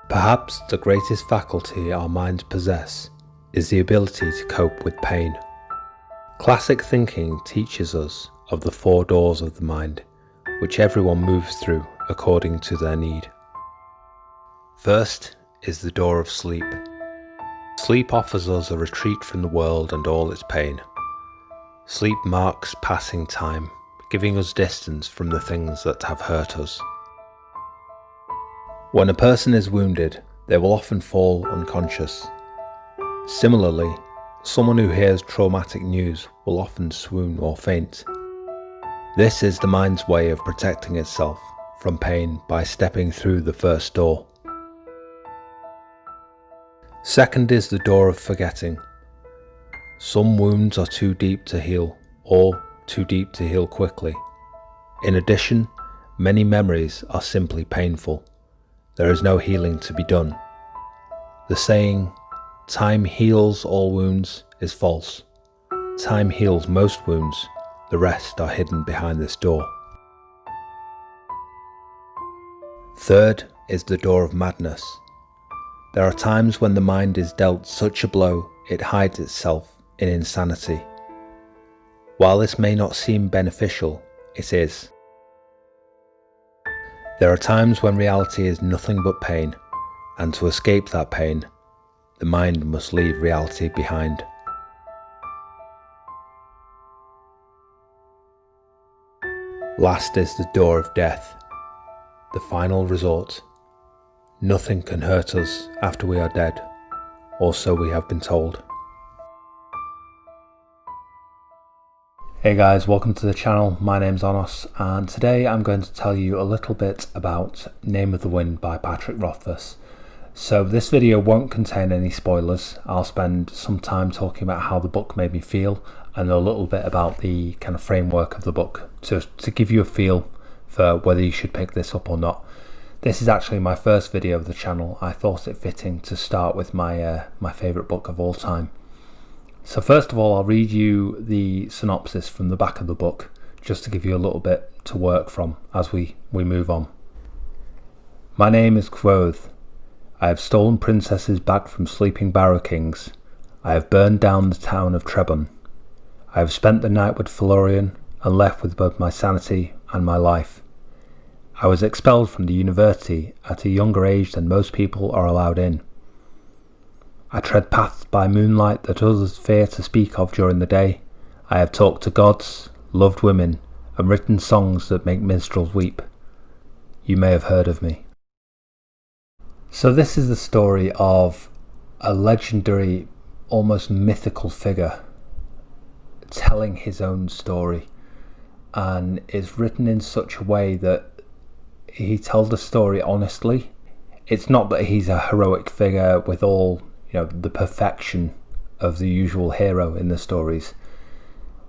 Perhaps the greatest faculty our minds possess is the ability to cope with pain. Classic thinking teaches us of the four doors of the mind, which everyone moves through according to their need. First is the door of sleep. Sleep offers us a retreat from the world and all its pain. Sleep marks passing time, giving us distance from the things that have hurt us. When a person is wounded, they will often fall unconscious. Similarly, someone who hears traumatic news will often swoon or faint. This is the mind's way of protecting itself from pain by stepping through the first door. Second is the door of forgetting. Some wounds are too deep to heal, or too deep to heal quickly. In addition, many memories are simply painful. There is no healing to be done. The saying, "Time heals all wounds," is false. Time heals most wounds, the rest are hidden behind this door. Third is the door of madness. There are times when the mind is dealt such a blow it hides itself in insanity. While this may not seem beneficial, it is. There are times when reality is nothing but pain, and to escape that pain, the mind must leave reality behind. Last is the door of death, the final resort. Nothing can hurt us after we are dead, or so we have been told. Hey guys, welcome to the channel. My name's Onos, and today I'm going to tell you a little bit about Name of the Wind by Patrick Rothfuss. So this video won't contain any spoilers. I'll spend some time talking about how the book made me feel and a little bit about the kind of framework of the book to give you a feel for whether you should pick this up or not. This is actually my first video of the channel. I thought it fitting to start with my favourite book of all time. So first of all, I'll read you the synopsis from the back of the book, just to give you a little bit to work from as we move on. My name is Quoth. I have stolen princesses back from sleeping barrow kings. I have burned down the town of Trebon. I have spent the night with Florian and left with both my sanity and my life. I was expelled from the university at a younger age than most people are allowed in. I tread paths by moonlight that others fear to speak of during the day. I have talked to gods, loved women, and written songs that make minstrels weep. You may have heard of me. So this is the story of a legendary, almost mythical figure telling his own story, and it's written in such a way that he tells the story honestly. It's not that he's a heroic figure with all the perfection of the usual hero in the stories.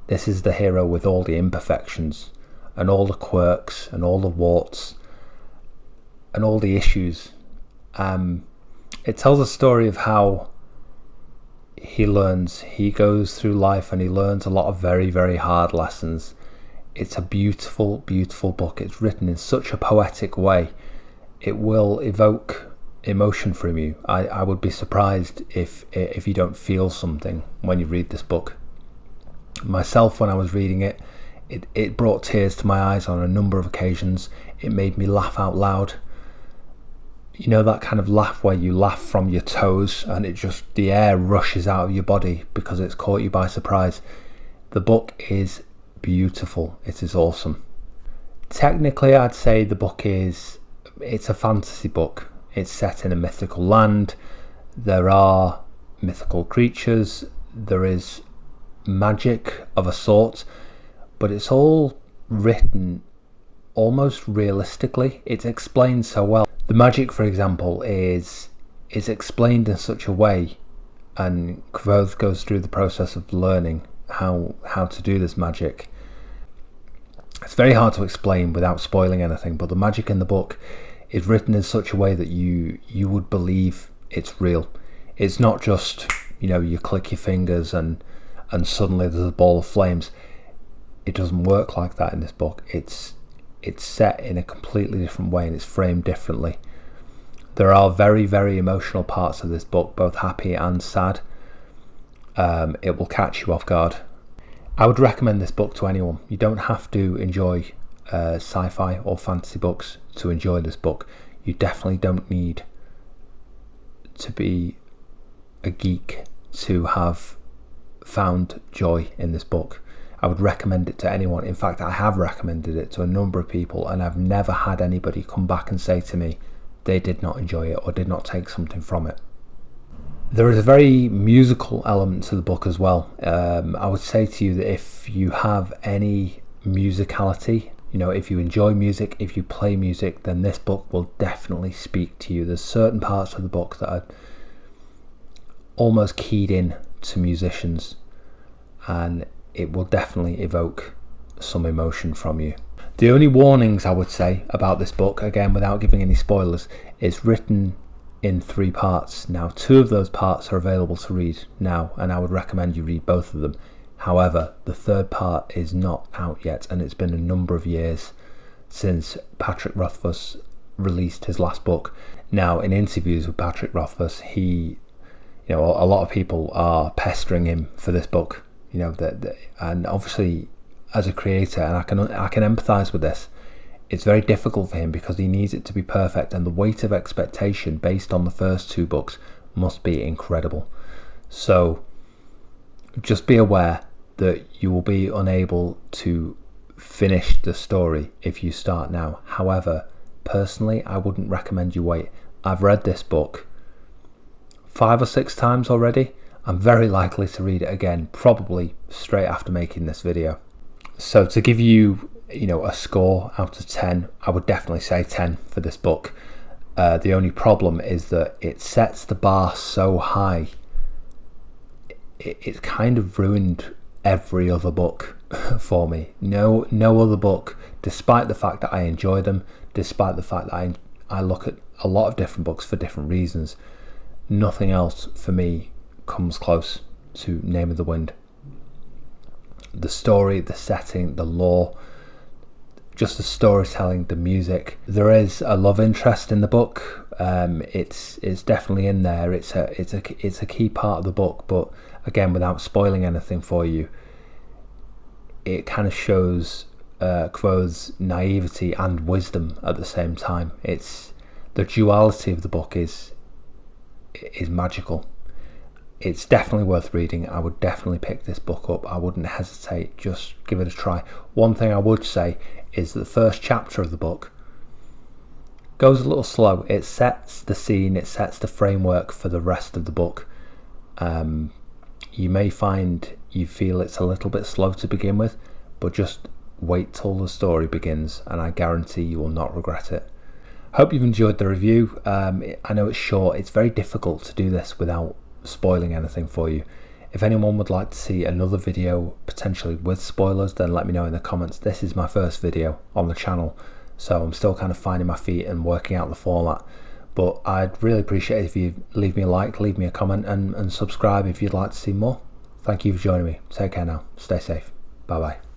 This is the hero with all the imperfections and all the quirks and all the warts and all the issues. It tells a story of how he goes through life and he learns a lot of very, very hard lessons. It's a beautiful, beautiful book. It's written in such a poetic way. It will evoke emotion from you. I would be surprised if you don't feel something when you read this book. Myself, when I was reading it, it brought tears to my eyes on a number of occasions. It made me laugh out loud. You know, that kind of laugh where you laugh from your toes and the air rushes out of your body because it's caught you by surprise. The book is beautiful. It is awesome. Technically, I'd say the book it's a fantasy book. It's set in a mythical land. There are mythical creatures. There is magic of a sort, but it's all written almost realistically. It's explained so well. The magic, for example, is explained in such a way, and Quoth goes through the process of learning how to do this magic. It's very hard to explain without spoiling anything, but the magic in the book is written in such a way that you would believe it's real. It's not just, you click your fingers and suddenly there's a ball of flames. It doesn't work like that in this book. It's set in a completely different way and it's framed differently. There are very, very emotional parts of this book, both happy and sad. It will catch you off guard. I would recommend this book to anyone. You don't have to enjoy sci-fi or fantasy books to enjoy this book. You definitely don't need to be a geek to have found joy in this book. I would recommend it to anyone. In fact, I have recommended it to a number of people, and I've never had anybody come back and say to me they did not enjoy it or did not take something from it. There is a very musical element to the book as well. I would say to you that if you have any musicality, if you enjoy music, if you play music, then this book will definitely speak to you. There's certain parts of the book that are almost keyed in to musicians, and it will definitely evoke some emotion from you. The only warnings I would say about this book, again without giving any spoilers, is written in 3 parts. Now 2 of those parts are available to read now, and I would recommend you read both of them. However, the 3rd part is not out yet, and it's been a number of years since Patrick Rothfuss released his last book. Now, in interviews with Patrick Rothfuss, a lot of people are pestering him for this book, and obviously as a creator, and I can empathize with this, it's very difficult for him because he needs it to be perfect, and the weight of expectation based on the first 2 books must be incredible. So just be aware that you will be unable to finish the story if you start now. However, personally, I wouldn't recommend you wait. I've read this book 5 or 6 times already. I'm very likely to read it again, probably straight after making this video. So to give you, a score out of 10, I would definitely say 10 for this book. The only problem is that it sets the bar so high. It's kind of ruined every other book for me. No other book, despite the fact that I enjoy them, despite the fact that I look at a lot of different books for different reasons, nothing else for me comes close to Name of the Wind. The story, the setting, the lore, just the storytelling, the music. There is a love interest in the book. It's definitely in there. It's a key part of the book, but again, without spoiling anything for you, it kind of shows Quoth's naivety and wisdom at the same time. It's the duality of the book is magical. It's definitely worth reading. I would definitely pick this book up. I wouldn't hesitate. Just give it a try. One thing I would say is that the first chapter of the book goes a little slow. It sets the scene, it sets the framework for the rest of the book. You may find you feel it's a little bit slow to begin with, but just wait till the story begins, and I guarantee you will not regret it. Hope you've enjoyed the review. I know it's short. It's very difficult to do this without spoiling anything for you. If anyone would like to see another video potentially with spoilers, then let me know in the comments. This is my first video on the channel, so I'm still kind of finding my feet and working out the format, but I'd really appreciate it if you leave me a like, leave me a comment, and subscribe if you'd like to see more. Thank you for joining me. Take care now. Stay safe. Bye bye.